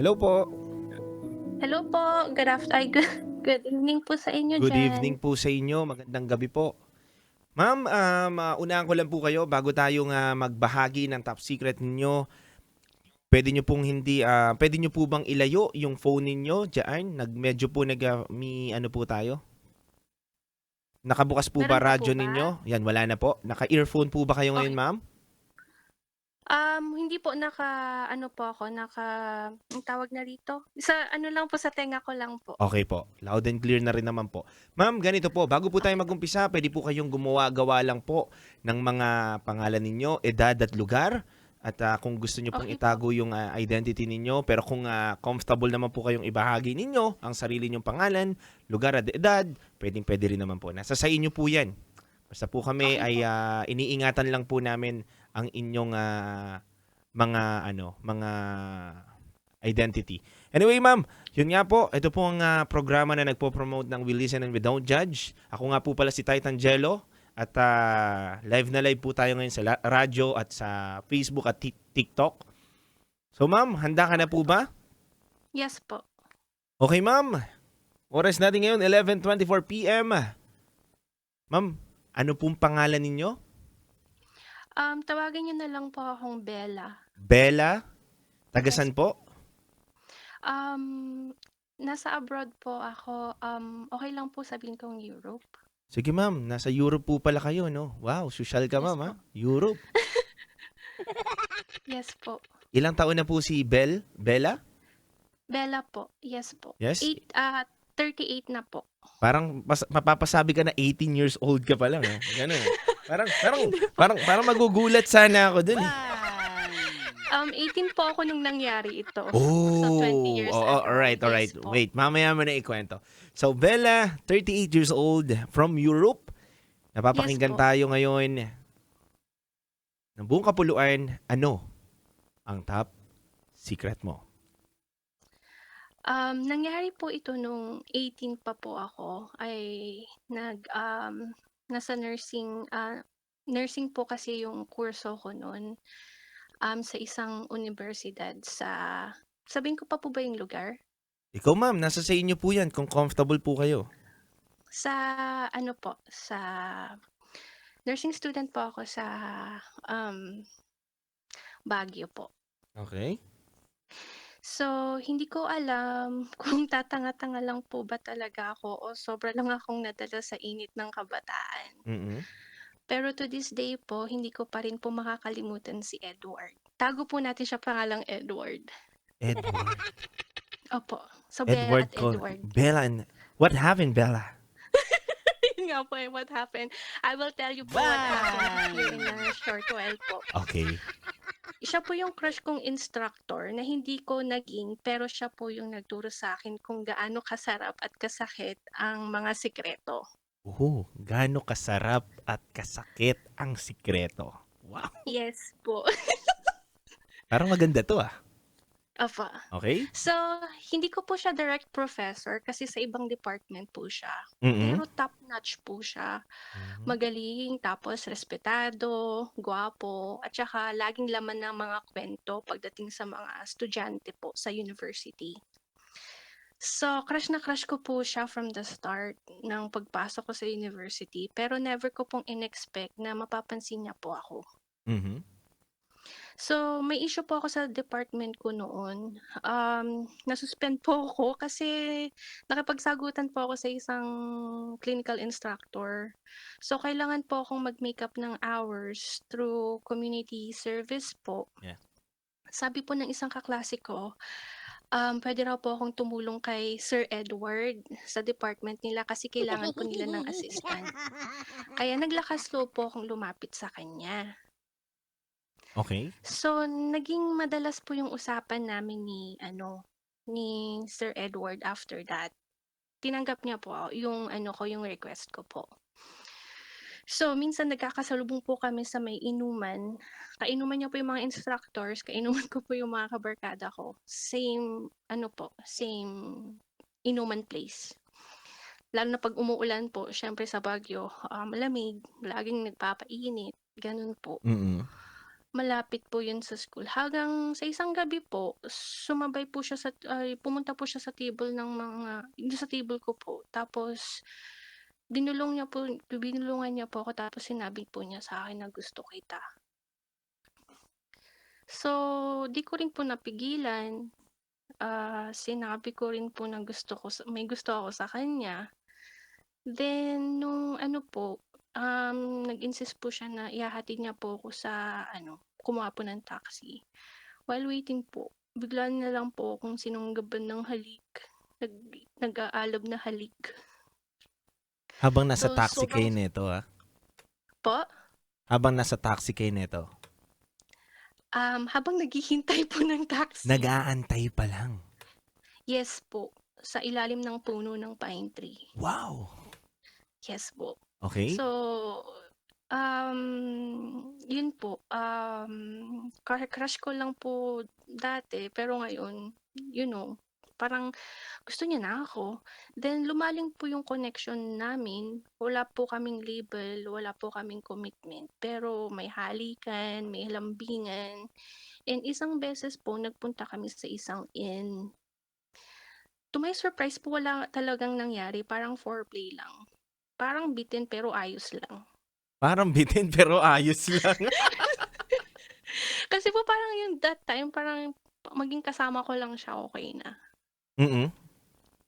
Hello po. Hello po, good evening po sa inyo Good diyan. evening po sa inyo, magandang gabi po. Ma'am, unahan ko lang po kayo bago tayo nga magbahagi ng top secret ninyo. Puwede niyo po bang ilayo yung phone ninyo diyaan? Medyo po may ano po tayo, nakabukas po ba Meron pa po radyo ba? ninyo? Yan, wala na po. Naka-earphone po ba kayo ngayon, Okey. ma'am? Hindi po naka-ano po ako, ang tawag na rito, sa ano lang po, sa tenga ko lang po. Okay po, loud and clear na rin naman po. Ma'am, ganito po, bago po tayo Okey po. mag-umpisa, puwede po kayong gumawa-gawa lang po ng mga pangalan ninyo, edad at lugar. At, kung gusto niyo pong Okey po. itago yung, identity ninyo, pero kung, comfortable naman po kayong ibahagi ninyo ang sarili niyong pangalan, lugar at edad, puwedeng-puwede rin naman po. Nasa sa inyo po 'yan. Basta po kami Okey ay, po. iniingatan lang po namin ang inyong, mga mga identity. Anyway, ma'am, yun nga po, ito po ang programa na nagpo-promote ng We Listen and We Don't Judge. Ako nga po pala si Titan Jello at live na live po tayo ngayon sa radyo at sa Facebook at TikTok. So ma'am, handa ka na Okey po po. ba? Yes po. Okay, ma'am. Oras natin ngayon, 11:24 PM. Ma'am, ano pong pangalan ninyo? Tawagin niyo na lang po akong Bella. Bella? Yes Tagasan po. po? Nasa abroad po ako, okey lang po sabihin kong Europe? Sige ma'am, nasa Europe po pala kayo, no? Wow, social ka Yes ma'am, ha? po. Europe. Yes po. Ilang taon na po si Bella? Bella po, yes po. Yes? 38 na po. Parang mapapasabi ka na 18 years old ka pa lang, gano'n. Parang parang Hindi po. parang parang magugulat sana ako dun, eh. 18 po ako nung nangyari ito. So, 20 Oh, years oo, ago. alright, Yes alright. po. Wait, mamaya mo na ikuwento. So, Bella, 38 years old from Europe. Yes Napapakinggan po. tayo ngayon ng buong kapuluan. Ano ang top secret mo? Nangyari po ito nung 18 pa po ako ay nasa nursing po kasi yung kurso ko nun, sa isang universidad sabihin ko pa po ba yung lugar? Ikaw ma'am, nasa sa inyo po 'yan kung comfortable po kayo. Sa ano po, sa nursing student po ako sa, um, Baguio po. Okay. So, hindi ko alam kung tatanga-tanga lang po ba talaga ako o sobra lang akong nadala sa init ng kabataan. Mm. Pero to this day po, hindi ko pa rin po makakalimutan si Edward. Tago po natin siya pangalang Edward. Edward. Opo, so Bella Edward at Edward. Bella and what happened, Bella? Yun nga po, what happened. I will tell you po what happened here in a short while po. Okay. Siya po yung crush kong instructor na hindi ko naging, pero siya po yung nagturo sa akin kung gaano kasarap at kasakit ang mga sikreto. Gaano kasarap at kasakit ang sikreto. Wow, Yes po. parang maganda 'to, Opo. Okay. So, hindi ko po siya direct professor kasi sa ibang department po siya. Mm. Pero top notch po siya. Mhm. Magaling, tapos respetado, gwapo, at saka laging laman ng mga kwento pagdating sa mga estudyante po sa university. So, crush na crush ko po siya from the start ng pagpasok ko sa university, pero never ko pong in-expect na mapapansin niya po ako. Mhm. So, may issue po ako sa department ko noon. Na-suspend po ako kasi nakipagsagutan po ako sa isang clinical instructor. So, kailangan po akong mag-makeup ng hours through community service po. Yeah. Sabi po ng isang kaklase ko, puwede raw po akong tumulong kay Sir Edward sa department nila kasi kailangan po nila ng assistant. Kaya naglakas loob po akong lumapit sa kanya. Okay. So, naging madalas po yung usapan namin ni Sir Edward after that. Tinanggap niya po yung yung request ko po. So, minsan nagkakasalubong po kami sa may inuman. Kainuman niya po yung mga instructors, kainuman ko po yung mga kabarkada ko. Same inuman place. Lalo na 'pag umuulan po, siyempre sa Baguio, malamig, laging nagpapainit, gano'n po. Mm. malapit po yun sa school. Hanggang sa isang gabi po, sumabay po siya pumunta po siya sa table ng yung sa table ko po. Tapos binulungan niya po ako tapos sinabi po niya sa akin na gusto kita. So, di ko rin po napigilan. Sinabi ko rin po na may gusto ako sa kanya. Then nung ano po, nag-insist po siya na ihahatid niya po ako sa kumuha po ng taxi. While waiting po, bigla na lang po akong sinunggaban ng halik. Nag Nag-aalab na halik. Habang nasa So, taxi kayo sobrang nito, po, Habang nasa taxi kayo nito. habang naghihintay po ng taxi. Nag-aantay pa lang. Yes po, sa ilalim ng puno ng pine tree. Wow! Yes po. Okay? So, yun po, crush ko lang po dati pero ngayon, parang gusto niya na ako. Then lumalim po yung connection namin, wala po kaming label, wala po kaming commitment, pero may halikan, may lambingan, and isang beses po nagpunta kami sa isang inn. To my surprise po wala talagang nangyari, parang foreplay lang. Parang bitin pero ayos lang. Parang bitin pero ayos lang. Kasi po parang that time parang maging kasama ko lang siya okay na.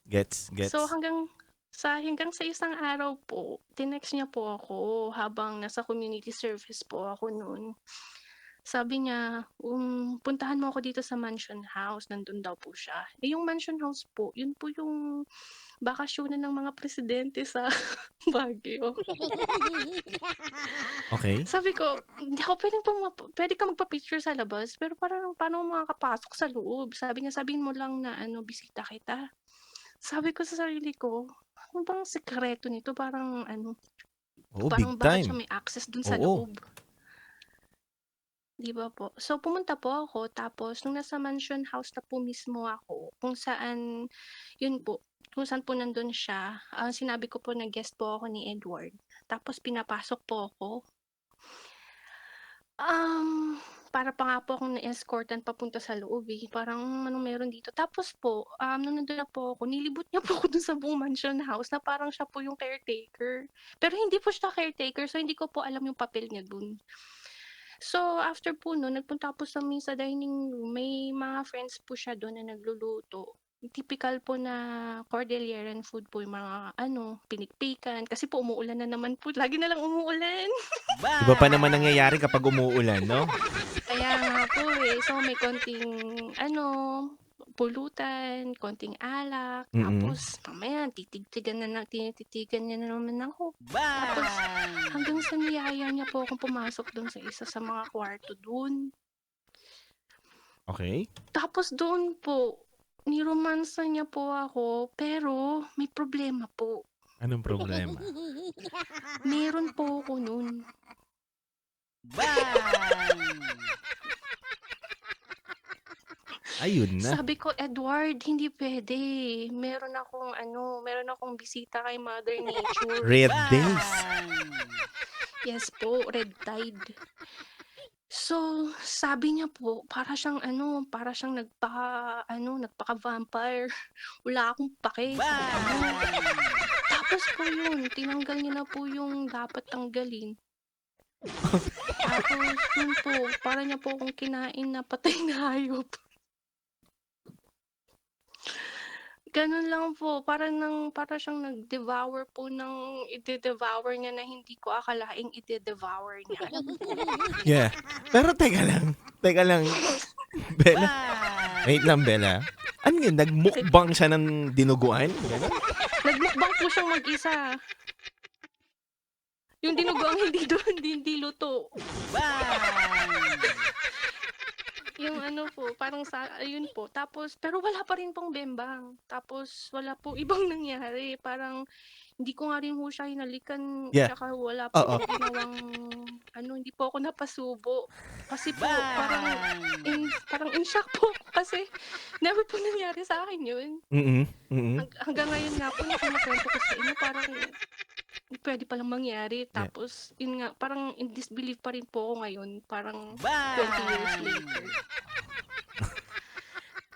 Gets. So hanggang sa isang araw po, tinext niya po ako habang nasa community service po ako noon. Sabi niya, puntahan mo ako dito sa Mansion House, nandun daw po siya. Yung Mansion House po, yun po yung bakasyonan ng mga presidente sa Baguio. Okay. Sabi ko, hindi ako pwede ka magpa-picture sa labas, pero parang paano ako makakapasok sa loob? Sabi niya, sabihin mo lang na bisita kita. Sabi ko sa sarili ko, ano bang sekreto nito? Parang Oo, parang big bakit siya time. may access dun sa Oo. loob? Di ba po? So, pumunta po ako, tapos nung nasa Mansion House na po mismo ako, kung saan po nandun siya, sinabi ko po na guest po ako ni Edward. Tapos pinapasok po ako. Para pa nga po akong na-escortan papunta sa loob parang anong meron dito. Tapos po, nung nandun na po ako, nilibot niya po ako dun sa buong mansion house na parang siya po yung caretaker. Pero hindi po siya caretaker, so hindi ko po alam yung papel niya dun. So, after po nun, nagpunta po sa dining room. May mga friends po siya dun na nagluluto. Typical po na Cordilleran food po, yung mga pinikpikan. Kasi po umuulan na naman po. Lagi na lang umuulan. Iba pa naman nangyayari kapag umuulan, no? Kaya nga po So may konting pulutan, konting alak. Tapos mamaya tinititigan niya na naman ako. Tapos hanggang sa niyaya niya po akong pumasok dun sa isa sa mga kwarto dun. Okay. Tapos doon po, niromansa niya po ako, pero may problema po. Anong problema? Meron po ako nun. Ayun na. Sabi ko, Edward, hindi pwede. Meron akong bisita kay Mother Nature. Red days. Yes po, red tide. So, sabi niya po, para siyang nagpaka-vampire. Wala akong pake. Tapos po yun, tinanggal niya na po yung dapat tanggalin. Tapos yun po, para niya po akong kinain na patay na hayop. Ganun lang po, para siyang nag-devour po ng ide-devour niya na hindi ko akalaing ide-devour niya. Yeah. Pero teka lang. Bella. Wait lang, Bella. Ano yun? Nagmukbang siya ng dinuguan? Ganun? Nagmukbang po siyang mag-isa. Yung dinuguan hindi luto. Yung parang ayun po. Tapos, pero wala pa rin pong bembang. Tapos, wala po ibang nangyari. Parang, hindi ko nga rin ho siya hinalikan. Yeah. Tsaka wala po akong ginawang, hindi po ako napasubo. Kasi po, parang in shock po ako kasi never po nangyari sa akin yun. Hanggang ngayon nga po, nakikwento ko sa inyo, parang puwede palang mangyari. Yeah. Tapos yun nga, parang in disbelief pa rin po ako ngayon, parang 20 years later.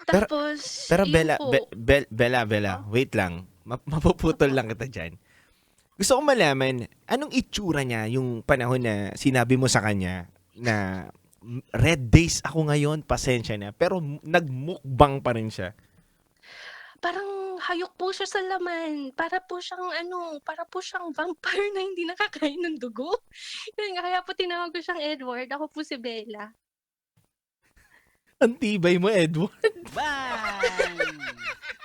Pero Tapos pero yun po Bella, oh, wait lang. Mapuputol lang kita diyan. Gusto kong malaman, anong itsura niya yung panahon na sinabi mo sa kanya na red days ako ngayon, pasensya na. Pero nagmukbang pa rin siya. parang hayok po siya sa laman. Para po siyang vampire na hindi nakakain ng dugo. Yun nga, kaya po tinawag ko siyang Edward, ako po si Bella. Ang tibay mo, Edward.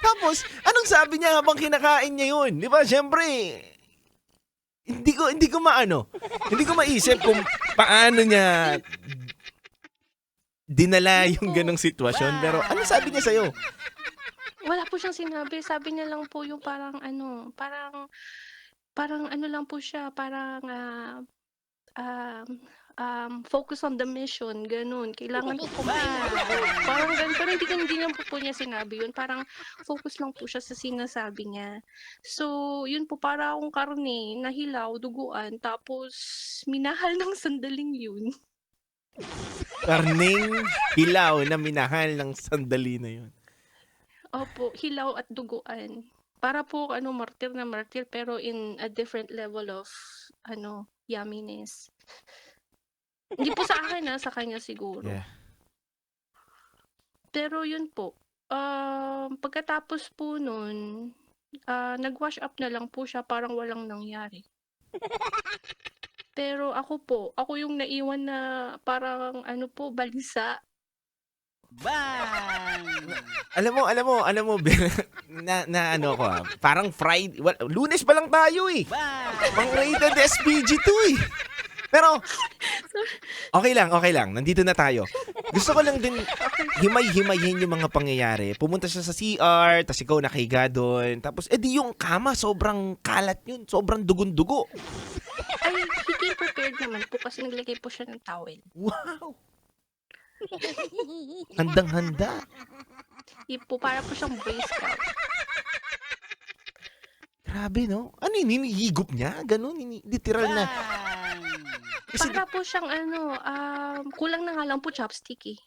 Tapos, anong sabi niya habang kinakain niya yun? Di ba, syempre, hindi ko maisip kung paano niya dinala Yun yung po. ganong sitwasyon. Pero ano sabi niya sa'yo? Wala po siyang sinabi. Sabi niya lang po yung parang ano lang po siya, um, focus on the mission, gano'n. Kailangan ko kumain ng dugo. Parang gano'n. Pero hindi niya po niya sinabi yun. Parang focus lang po siya sa sinasabi niya. So, yun po, para akong karne, nahilaw, duguan, tapos minahal ng sandaling yun. Karning hilaw na minahal ng sandali na yun. Opo, hilaw at duguan. Para po martir na martir pero in a different level of yumminess. Hindi po sa akin, sa kanya siguro. Yeah. Pero yun po, pagkatapos po nun, nag-wash up na lang po siya, parang walang nangyari. Pero ako yung naiwan na parang balisa. Alam mo, na ano ko parang Friday, Lunes pa lang tayo eh. Pang rated SPG 2 eh. Pero, okay lang. Nandito na tayo. Gusto ko lang din himay-himayin yung mga pangyayari. Pumunta siya sa CR, tapos ikaw nakahiga doon. Tapos, di yung kama, sobrang kalat yun. Sobrang dugon-dugo. Ay, he came prepared naman po kasi naglagay po siya ng towel. Wow! Handang-handa. Po, para po siyang Boy Scout. Grabe, no? Ano yun? Hinihigop niya? Ganun? Literal na. Kasi, Para po siyang kulang na nga lang po chopstick eh.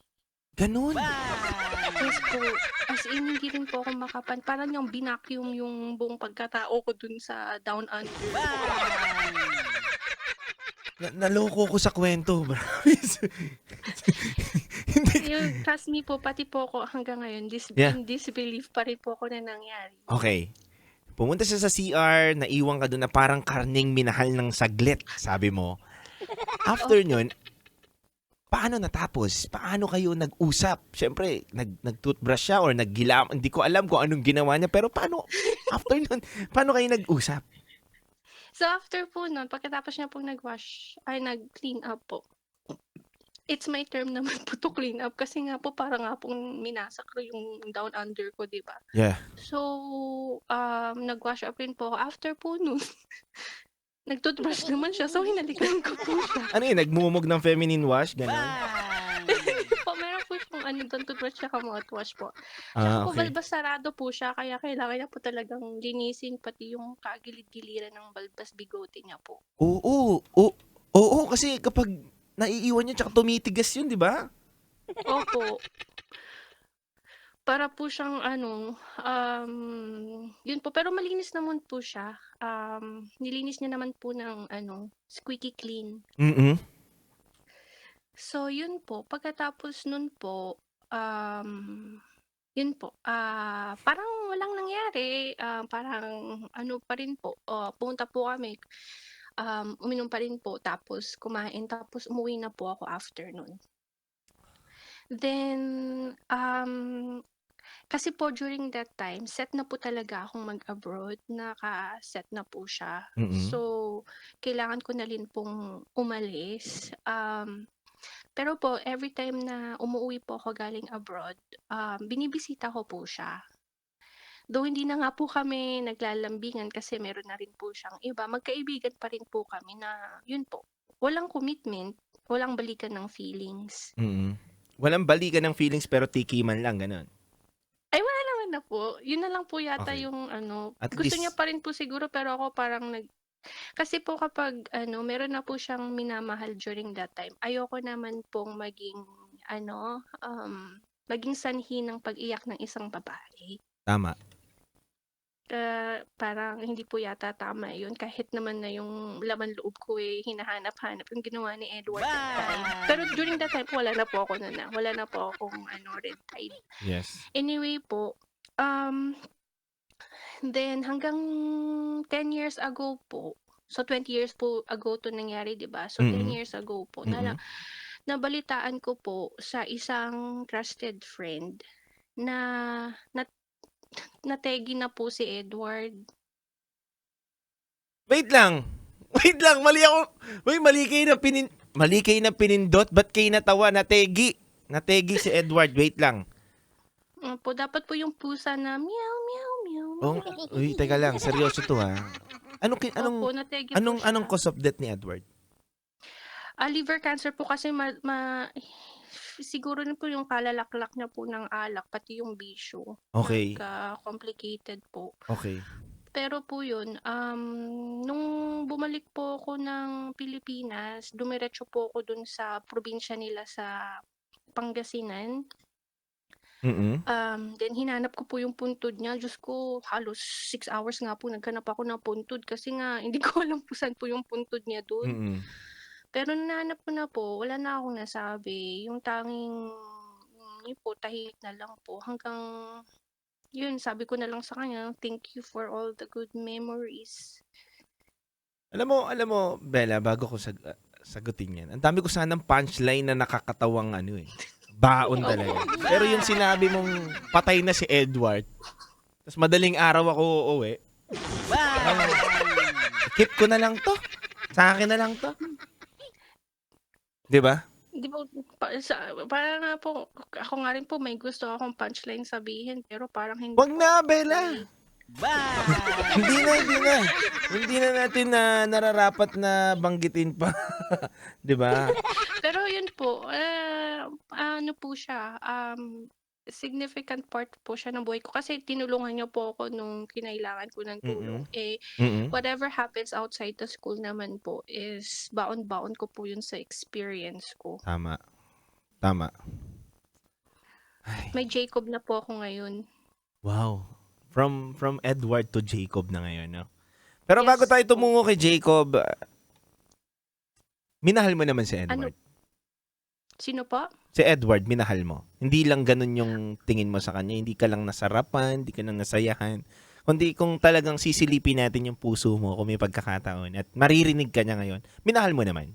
ganun? Yes po. As in, hindi rin po ako makapan. Parang yung binacuum yung buong pagkatao ko dun sa down under. Naloko ko sa kwento. Yung trust me po, pati po ako hanggang ngayon, Yeah. in disbelief pa rin po ako na nangyari. Okay. Pumunta siya sa CR, naiwan ka doon na parang karning minahal ng saglit, sabi mo. After nun, paano natapos? Paano kayo nag-usap? Siyempre, nag-toothbrush siya or naggilam. Hindi ko alam kung anong ginawa niya, pero after nun, paano kayo nag-usap? So after po nun, pagkatapos niya pong nag-clean up po. It's my term naman po to clean up kasi nga po parang nga pong minasakro yung down under ko, di ba? Yeah. So, nag-wash up rin po ako. After po nun, nag-toothbrush naman siya, so hinalikan ko po siya. Ano yun? Nagmumog ng feminine wash? Ganon? Po, meron po siyang doon toothbrush tsaka mouthwash po. Tsaka po Okay. balbas sarado po siya, kaya kailangan niya po talagang linisin pati yung kagilid-giliran ng balbas bigote niya po. Oo, kasi kapag naiiwan niya tsaka tumitigas yun, di ba? Opo. Para po siyang yun po. Pero malinis naman po siya. Nilinis niya naman po ng squeaky clean. Mm-mm. So, yun po. Pagkatapos nun po, yun po, parang walang nangyari. Parang pa rin po. Pumunta po kami. Uminom pa rin po. Tapos kumain. Tapos umuwi na po ako after nun. Then, kasi po during that time, set na po talaga akong mag-abroad. Naka-set na po siya. Mm-mm. So, kailangan ko na rin pong umalis. Pero po, every time na umuwi po ako galing abroad, binibisita ko po siya. Though hindi na nga po kami naglalambingan kasi meron na rin po siyang iba, magkaibigan pa rin po kami na, yun po, walang commitment, walang balikan ng feelings. Mm-mm. Walang balikan ng feelings pero tikiman lang, ganon. Ay, wala naman na po. Yun na lang po yata Okay. yung At gusto least- niya pa rin po siguro pero ako parang Kasi po kapag ano, meron na po siyang minamahal during that time, ayoko naman pong maging ano, maging sanhi ng pag-iyak ng isang babae. Tama. Parang hindi po yata tama yun kahit naman na yung laman loob ko, hinahanap-hanap yung ginawa ni Edward that time. Pero during that time wala na po ako nun, wala na po akong ano, red tide. Yes. Anyway po, then hanggang 10 years ago po, so 20 years po ago 'to nangyari, 'di ba? So 10 Mm. years ago po Mm. nabalitaan ko po sa isang trusted friend na nat nategi na po si Edward. Wait lang. Wait lang, mali ako. Uy, mali kayo na pinindot. Ba't kayo natawa? Nategi. Nategi si Edward. Wait lang. Opo, dapat po yung pusa na meow, meow, meow, Oh, meow. uy, teka lang. Seryoso to ha. Opo, nategi po siya. Anong cause of death ni Edward? Liver cancer po kasi siguro na po yung kalalaklak niya po ng alak, pati yung bisyo. Okay. Complicated po. Okay. Pero po yun, nung bumalik po ako ng Pilipinas, dumiretso po ako dun sa probinsya nila sa Pangasinan. Then hinanap ko po yung puntod niya. Diyos ko, halos 6 hours nga po naghanap ako ng puntod kasi nga hindi ko alam kung saan po yung puntod niya dun. Pero nung nahanap ko na po, wala na akong nasabi. Yung tanging yun po, tahimik na lang po hanggang yun, sabi ko na lang sa kanya, "Thank you for all the good memories." Alam mo, Bella, bago ko sagutin yan, ang dami ko sanang punchline na nakakatawang baon talaga. Pero yung sinabi mong patay na si Edward, tapos madaling araw ako uuwi, keep ko na lang to. Sa akin na lang to. Di ba? Di ba, parang nga po, ako nga rin po may gusto akong punchline sabihin, pero parang hindi Wag po. na, Bella. Hindi na. Hindi na natin na nararapat na banggitin pa. 'Di ba? Pero yun po, ano po siya, significant part po siya ng buhay ko kasi tinulungan niya po ako nung kinailangan ko ng tulong. Whatever happens outside the school naman po is baon-baon ko po yun sa experience ko. Tama. Ay, May Jacob na po ako ngayon. wow. From Edward to Jacob na ngayon, no? Pero Yes bago tayo po. tumungo kay Jacob, minahal mo naman si Ano? Edward. Sino po? Si Edward, minahal mo. Hindi lang ganun yung tingin mo sa kanya. Hindi ka lang nasarapan, hindi ka lang nasayahan. Kundi kung talagang sisilipin natin yung puso mo kung may pagkakataon at maririnig ka niya ngayon, minahal mo naman.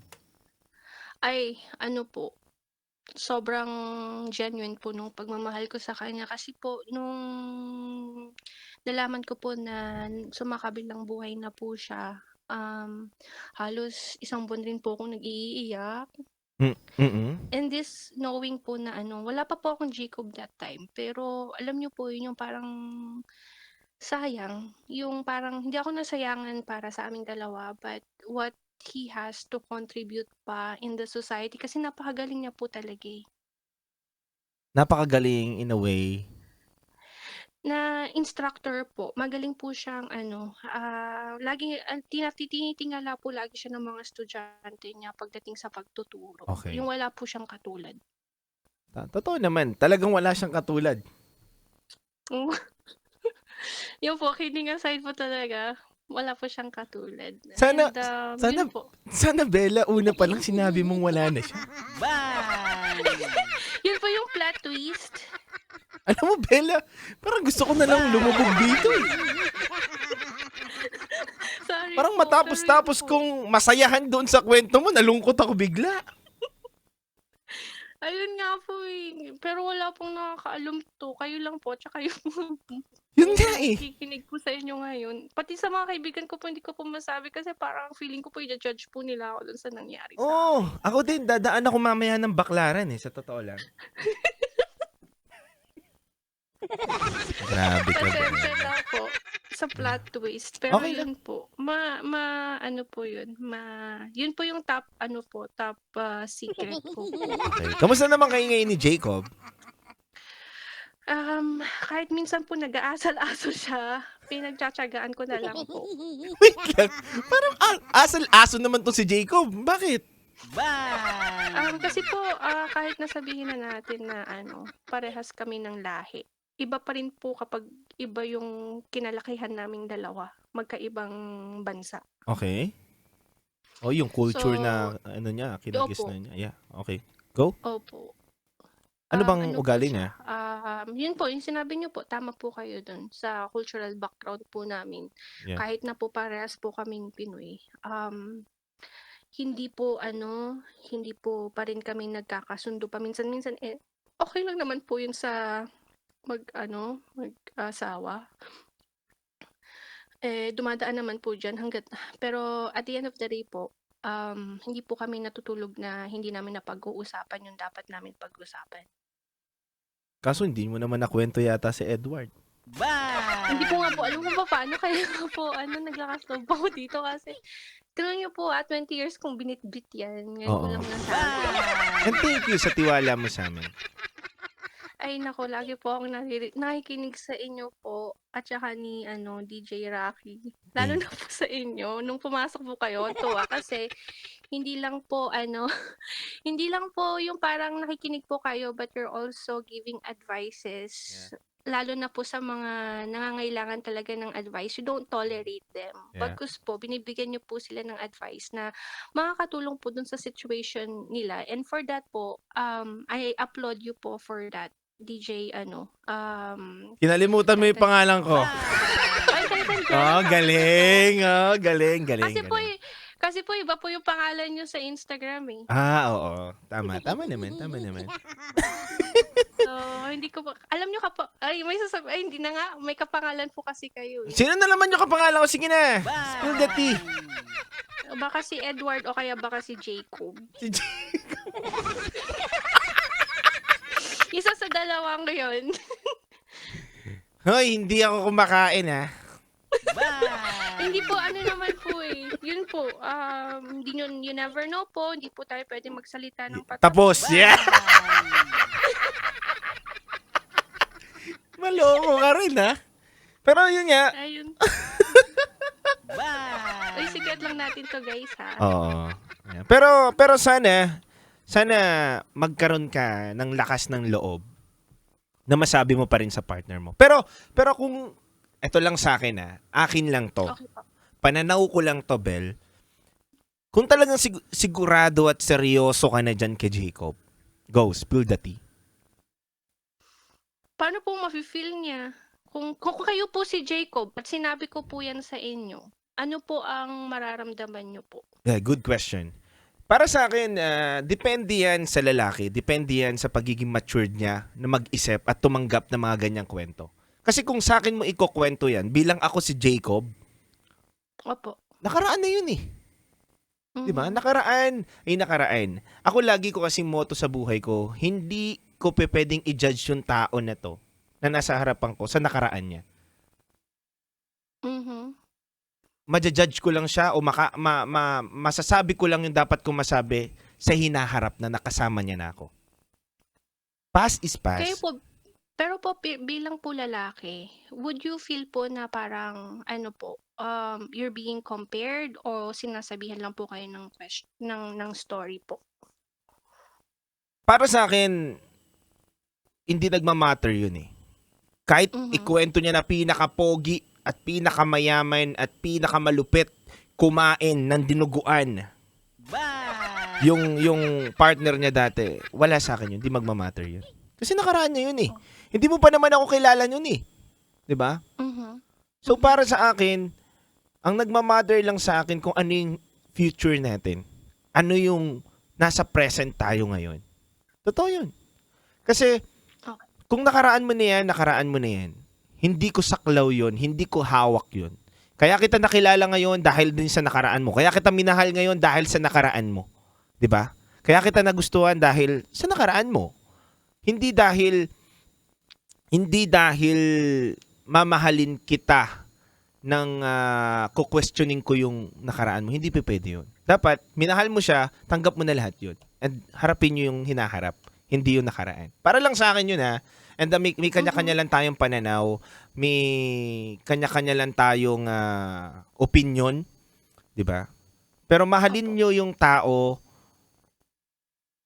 Ay, ano po, sobrang genuine po nung pagmamahal ko sa kanya kasi po nung nalaman ko po na sumakabilang buhay na po siya, halos 1 buwan rin po akong nag-iiyak. And this knowing po na wala pa po akong Jacob that time, pero alam niyo po yun yung parang sayang, yung parang hindi ako nasayangan para sa aming dalawa, but what he has to contribute pa in the society kasi napakagaling niya po talaga eh. Napakagaling in a way. Na instructor po, magaling po siyang lagi tinitingala po lagi siya ng mga estudyante niya pagdating sa pagtuturo. Okay. Yung wala po siyang katulad. Totoo naman, talagang wala siyang katulad. Yun po, kidding aside po talaga, wala po siyang katulad. Sana- And, yun po. Sana, Bella, una pa lang sinabi mong wala na siya. Yun po yung plot twist. Alam mo, Bella, parang gusto ko na lang lumubog dito eh. Sorry Parang po, matapos-tapos pero yun po. kong masayahan doon sa kwento mo, nalungkot ako bigla. Ayun nga po eh. Pero wala pong nakakaalam to. Kayo lang po, tsaka yung Yun nga eh. kikinig po sa inyo ngayon. Pati sa mga kaibigan ko po, hindi ko po masabi kasi parang feeling ko po i-judge po nila ako dun sa nangyari sa Oo, ako din, dadaan ako mamaya ng baklaran eh, sa totoo lang. Grabe ka, Pasensya Bella. na po sa plot twist. Pero Okay lang. yun po, ano po yun, yun po yung top secret ko po. Okay. Kamusta naman kayo ngayon ni Jacob? Kahit minsan po nag-aasal-aso siya, pinagtiyatiyagaan ko na lang po. Wait lang. Parang asal-aso naman 'to si Jacob. Bakit? Kasi po, kahit nasabihin na natin na ano, parehas kami ng lahi, iba pa rin po kapag iba yung kinalakihan naming dalawa, magkaibang bansa. Okay. Oh, yung culture So na ano niya, opo, kinagisnan niya. Yeah, okay. Go. opo. Ano bang Ano po ugali siya, niya? yun po yung sinabi niyo po, tama po kayo dun sa cultural background po namin. Yeah. Kahit na po parehas po kaming Pinoy, hindi po ano, hindi po pa rin kami nagkakasundo paminsan-minsan, okey lang naman po yun sa mag-ano, mag-asawa. Dumadaan naman po diyan pero at the end of the day po, hindi po kami natutulog na hindi namin napag-uusapan yung dapat namin pag-usapan. Kaso hindi mo naman nakwento yata si Edward. Hindi ko nga po alam kung papaano kaya nga po ano, naglakas-loob ako dito kasi tignan niyo po, 20 years kong binitbit yan, ngayon ko Oo. lang nasabi. And thank you sa tiwala mo sa'min. Ay naku, lagi po akong nakikinig sa inyo po at saka ni ano, DJ Rocky. Lalo Thank na po sa inyo, nung pumasok po kayo ang tuwa kasi hindi lang po ano, hindi lang po yung parang nakikinig po kayo but you're also giving advices. Yeah. Lalo na po sa mga nangangailangan talaga ng advice, you don't tolerate them. Yeah. Bagkus po, binibigyan niyo po sila ng advice na makakatulong po dun sa situation nila. And for that po, I applaud you po for that. DJ ano, Kinalimutan mo yung Tatan. pangalan ko. Ay, Tatan Jen. Oh, galing. Oh, galing, galing, Kasi po, galing. kasi po iba po yung pangalan niyo sa Instagram eh. Oo. Tama. Tama naman. Tama naman. So, hindi ko pa, alam niyo ay may ay hindi na nga, may kapangalan po kasi kayo eh. Sino na naman yung kapangalan ko? Sige na. Spill the tea. Baka si Edward o kaya baka si Jacob. Si Isa sa dalawang yun. Hoy, hindi ako kumakain ha. Hindi po, ano naman po eh. Yun po, you never know po. Hindi po tayo pwede magsalita ng Tapos. Yeah. Maloko ka rin ha. Pero yun nga. Ayun. Ay, sigat lang natin to guys ha. Oo. Yeah. Pero sana magkaroon ka ng lakas ng loob na masabi mo pa rin sa partner mo. Pero kung ito lang sa akin akin lang to. Okay po. Pananaw ko lang to, Bel. Kung talagang sigurado at seryoso ka na dyan kay Jacob, go, spill the tea. Paano po mafe-feel niya? Kung kayo po si Jacob at sinabi ko po yan sa inyo, ano po ang mararamdaman niyo po? Yeah, good question. Para sa akin, depende yan sa lalaki. Depende yan sa pagiging matured niya na mag-isip at tumanggap ng mga ganyang kwento. Kasi kung sa akin mo ikukwento yan, bilang ako si Jacob, Opo. nakaraan na yun eh. Diba? Nakaraan. Ako lagi ko kasing motto sa buhay ko, hindi ko pwedeng i-judge yung tao na to na nasa harapan ko sa nakaraan niya. Maja-judge ko lang siya o masasabi ko lang yung dapat kong masabi sa hinaharap na nakasama niya na ako. Past is past. Kayo po, pero po bilang po lalaki, would you feel po na parang ano po, you're being compared o sinasabihan lang po kayo ng story po? Para sa akin, hindi nagmamatter yun eh. Kahit ikwento niya na pinaka-pogi at pinakamayaman at pinakamalupit kumain ng dinuguan. Yung partner niya dati, wala sa akin yun, hindi magmamatter yun. Kasi nakaraan niya yun eh. Hindi mo pa naman ako kilala yun eh. 'Di ba? So para sa akin, ang nagmamatter lang sa akin kung ano yung future natin. Ano yung nasa present tayo ngayon. Totoo yun. Kasi kung nakaraan mo na yan. Hindi ko saklaw yun. Hindi ko hawak yun. Kaya kita nakilala ngayon dahil din sa nakaraan mo. Kaya kita minahal ngayon dahil sa nakaraan mo. 'Di ba? Kaya kita nagustuhan dahil sa nakaraan mo. Hindi dahil mamahalin kita ng questioning ko yung nakaraan mo. Hindi pa pwede yun. Dapat, minahal mo siya, tanggap mo na lahat yun. And harapin nyo yung hinaharap. Hindi yung nakaraan. Para lang sa akin yun ha. And may kanya-kanya Mhm. lang tayong pananaw, may kanya-kanya lang tayong opinion, 'di ba? Pero mahalin Opo. nyo yung tao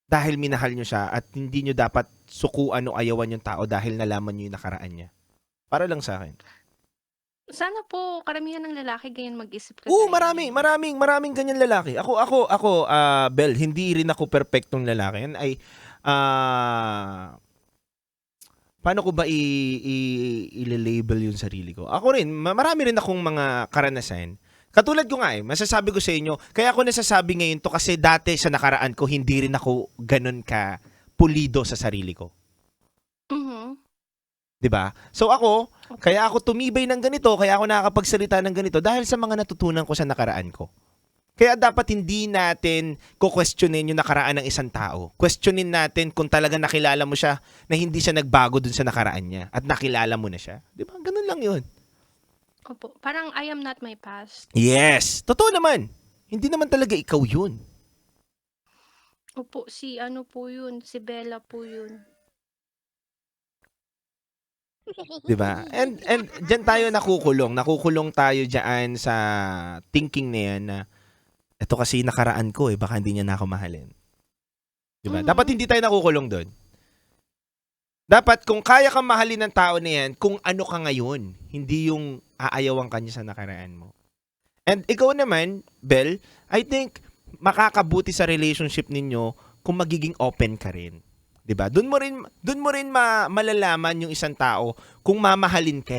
dahil minahal nyo siya at hindi nyo dapat sukuan o ayawan yung tao dahil nalaman nyo yung nakaraan niya. Para lang sa akin. Sana po karamihan ng lalaki ganyan mag-isip Oo, kagaya niyo 'no? maraming ganyan lalaki. Ako, Bel, hindi rin ako perpektong lalaki. Yan ay, paano ko ba i-label yung sarili ko? Ako rin, marami rin akong mga karanasan. Katulad ko nga masasabi ko sa inyo, kaya ako nasasabi ngayon to kasi dati sa nakaraan ko, hindi rin ako ganun ka pulido sa sarili ko. Mhm. 'Di ba? So ako, Opo. kaya ako tumibay ng ganito, kaya ako nakakapagsalita ng ganito dahil sa mga natutunan ko sa nakaraan ko. Kaya dapat hindi natin ko-questionin yung nakaraan ng isang tao. Questionin natin kung talaga nakilala mo siya na hindi siya nagbago dun sa nakaraan niya at nakilala mo na siya. 'Di ba? Ganun lang 'yun. Opo. Parang I am not my past. Yes, totoo naman. Hindi naman talaga ikaw 'yun. Opo, si ano po 'yun, si Bella po 'yun. 'Di ba? And diyan tayo nakukulong. Nakukulong tayo diyan sa thinking na 'yan na eto kasi nakaraan ko baka hindi niya na ako mahalin. 'Di ba? Dapat Mhm. hindi tayo nakukulong doon. Dapat kung kaya kang mahalin ng tao na 'yan, kung ano ka ngayon, hindi yung aayawan ka niya sa nakaraan mo. And ikaw naman, Bel, I think makakabuti sa relationship ninyo kung magiging open ka rin. 'Di ba? Doon mo rin malalaman yung isang tao kung mamahalin ka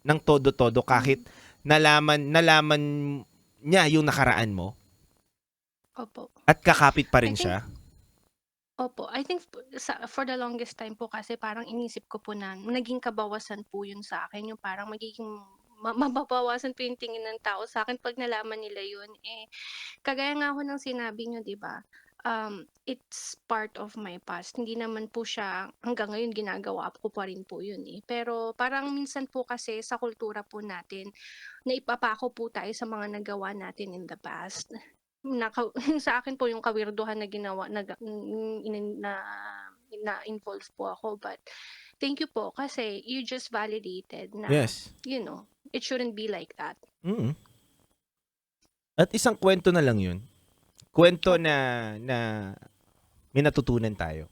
ng todo-todo kahit Mhm. nalaman niya yung nakaraan mo Opo. at kakapit pa I rin think siya. Opo, I think for the longest time po kasi parang inisip ko po na naging kabawasan po 'yun sa akin, yung parang magiging mababawasan po yung tingin ng tao sa akin 'pag nalaman nila 'yun. Kagaya nga ho ng sinabi niyo 'di ba, it's part of my past. Hindi naman po siya hanggang ngayon ginagawa ko pa rin po 'yun, Pero parang minsan po kasi sa kultura po natin, naipapako po tayo sa mga nagawa natin in the past. Sa akin po yung kawirduhan na ginawa na-involve po ako, but thank you po kasi you just validated na, Yes. it shouldn't be like that. Mm. At isang kwento na lang 'yun. Kwento Opo, na may natutunan tayo.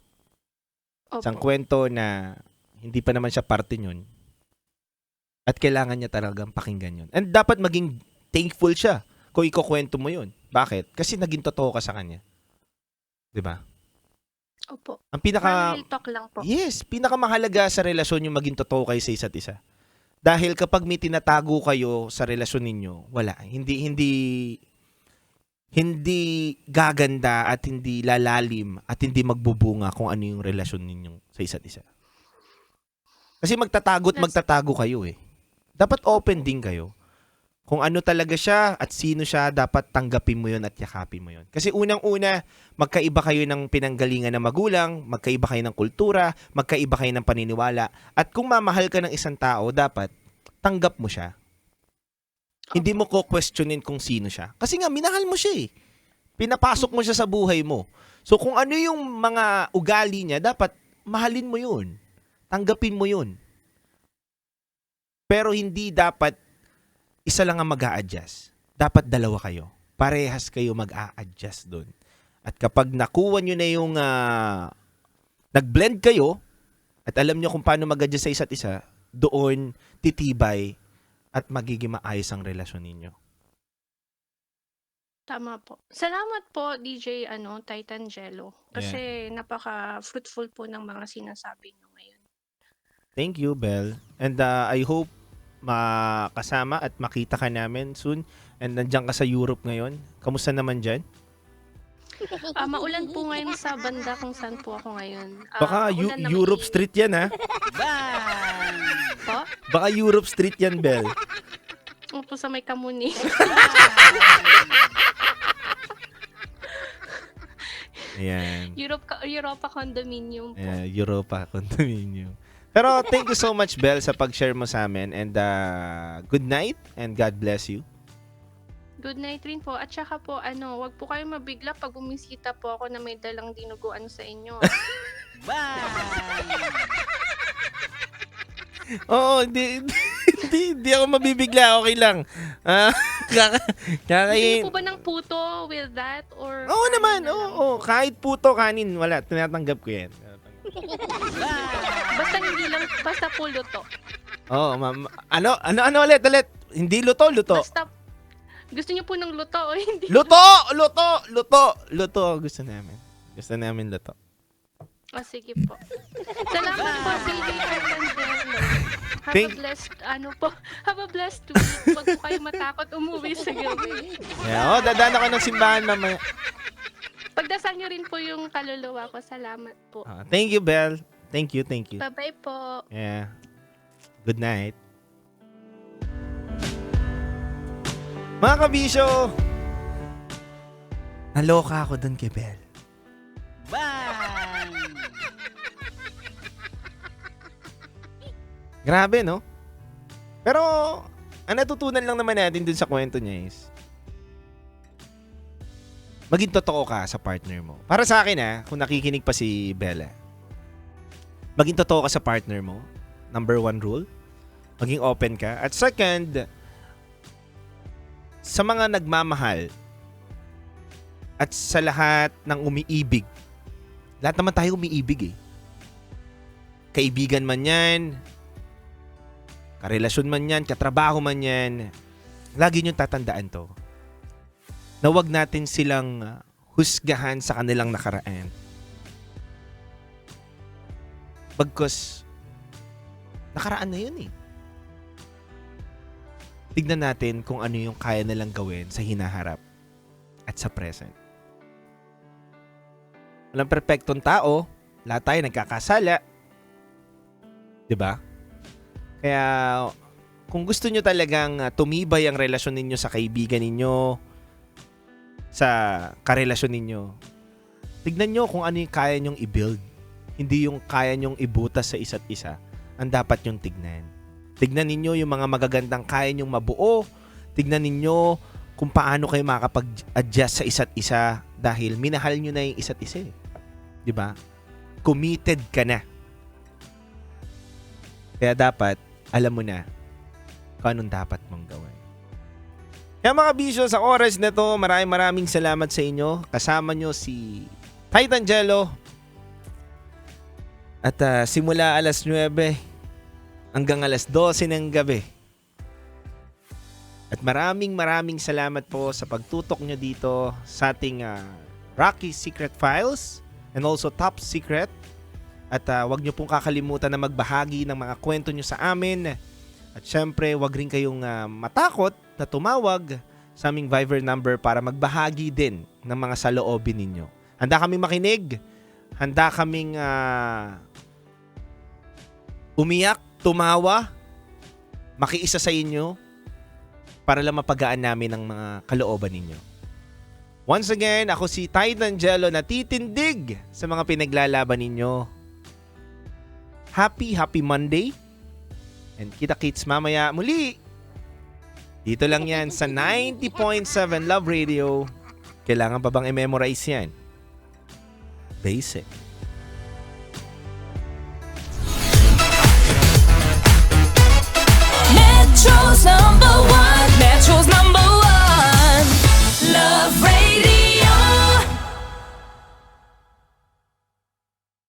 Isang opo. kwento na hindi pa naman siya parte niyon at kailangan niya talagang pakinggan 'yun. And dapat maging thankful siya kung ikukuwento mo 'yun. Bakit? Kasi naging totoo ka sa kanya, 'di ba? Opo. Ang Parang pinaka real talk lang po. Yes, pinakamahalaga sa relasyon yung maging totoo kayo sa isa't isa. Dahil kapag may tinatago kayo sa relasyon ninyo, wala, hindi gaganda at hindi lalalim at hindi magbubunga kung ano yung relasyon ninyong sa isa't isa. Kasi That's magtatago kayo Dapat open Opo. din kayo. Kung ano talaga siya at sino siya, dapat tanggapin mo yun at yakapin mo yun. Kasi unang-una, magkaiba kayo ng pinanggalingan ng magulang, magkaiba kayo ng kultura, magkaiba kayo ng paniniwala. At kung mamahal ka ng isang tao, dapat tanggap mo siya. Hindi mo Opo. ko questionin kung sino siya. Kasi nga, minahal mo siya Pinapasok mo Mhm. siya sa buhay mo. So kung ano yung mga ugali niya, dapat mahalin mo yun. Tanggapin mo yun. Pero hindi dapat isa lang ang mag-a-adjust. Dapat dalawa kayo. Parehas kayo mag-a-adjust doon. At kapag nakuha nyo na yung nag-blend kayo at alam nyo kung paano mag-adjust sa isa't isa, doon titibay at magiging maayos ang relasyon ninyo. Tama po. Salamat po DJ Titangelo, Yeah. kasi napaka-fruitful po ng mga sinasabi niyo ngayon. Thank you, Belle. And I hope makasama at makita ka namin soon. And nandiyan ka sa Europe ngayon. Kamusta naman dyan? Maulan po ngayon sa banda kung saan po ako ngayon. Baka Maulan na Europe mainit Street yan po. Baka Europe Street yan, Belle. Opo, sa may Kamuni. Ayan. Europa condominium po. Ayan, Europa condominium. Pero thank you so much, Belle, sa pag-share mo sa amin. And good night and God bless you. Good night rin po. At saka po, wag po kayo mabigla pag bumisita po ako na may dalang dinuguan sa inyo. Bye! Oo, hindi ako mabibigla, okay lang. Ah, kaka Gusto niyo kakain po ba ng puto with that or oo kanin naman, na lang oo, po? kahit puto, kanin, wala, tinatanggap ko 'yan. Basta po luto. Oo, ano ulit? Hindi luto, luto. Basta gusto niyo po ng luto o hindi? Luto! Luto gusto namin. Gusto namin luto. O sige po. Salamat po si Tangelo. Thank- Have a blessed week. Huwag po kayo matakot umuwi sa gabi. Yeah, dadaan ako ng simbahan mamaya. Pagdasal niyo rin po yung kaluluwa ko. Salamat po. Thank you, Belle. Thank you. Bye-bye po. Yeah. Good night. Mga kabisyo, naloka ako dun kay Belle. Bang! Grabe, no? Pero, ang natutunan lang naman natin dun sa kwento niya is, maging totoo ka sa partner mo. Para sa akin, kung nakikinig pa si Bella, maging totoo ka sa partner mo. Number 1 rule. Maging open ka. At second, sa mga nagmamahal at sa lahat ng umiibig, lahat naman tayo umiibig eh. Kaibigan man yan, karelasyon man yan, katrabaho man yan, lagi niyong tatandaan to. Na wag natin silang husgahan sa kanilang nakaraan. Bagkus, nakaraan na yun eh. Tignan natin kung ano yung kaya nilang gawin sa hinaharap at sa present. Walang perpektong tao, lahat tayo nagkakasala. 'Di ba? Kaya kung gusto nyo talagang tumibay ang relasyon ninyo sa kaibigan ninyo, sa karelasyon ninyo, tignan nyo kung ano yung kaya nyong i-build. Hindi yung kaya nyong ibutas sa isa't isa. Ang dapat nyong tignan. Tignan ninyo yung mga magagandang kaya nyong mabuo. Tignan ninyo kung paano kayo makakapag-adjust sa isa't isa dahil minahal nyo na yung isa't isa. 'Di ba? Committed ka na. Kaya dapat, alam mo na kung anong dapat mong gawin. Kaya mga bisyo, sa oras na to, maraming salamat sa inyo. Kasama nyo si Titan Jello. At simula alas 9 hanggang alas 12 ng gabi. At maraming salamat po sa pagtutok nyo dito sa ating Rocky Secret Files and also Top Secret. At wag nyo pong kakalimutan na magbahagi ng mga kwento nyo sa amin. At syempre, wag rin kayong matakot na tumawag sa aming Viber number para magbahagi din ng mga saloobin ninyo. Handa kaming makinig. Handa kaming umiyak, tumawa, makiisa sa inyo para lang mapagaan namin ang mga kalooban ninyo. Once again, ako si Titan Jello na titindig sa mga pinaglalaban ninyo. Happy Monday. And kita-kits mamaya muli. Dito lang yan sa 90.7 Love Radio. Kailangan pa bang i-memorize yan? Basic.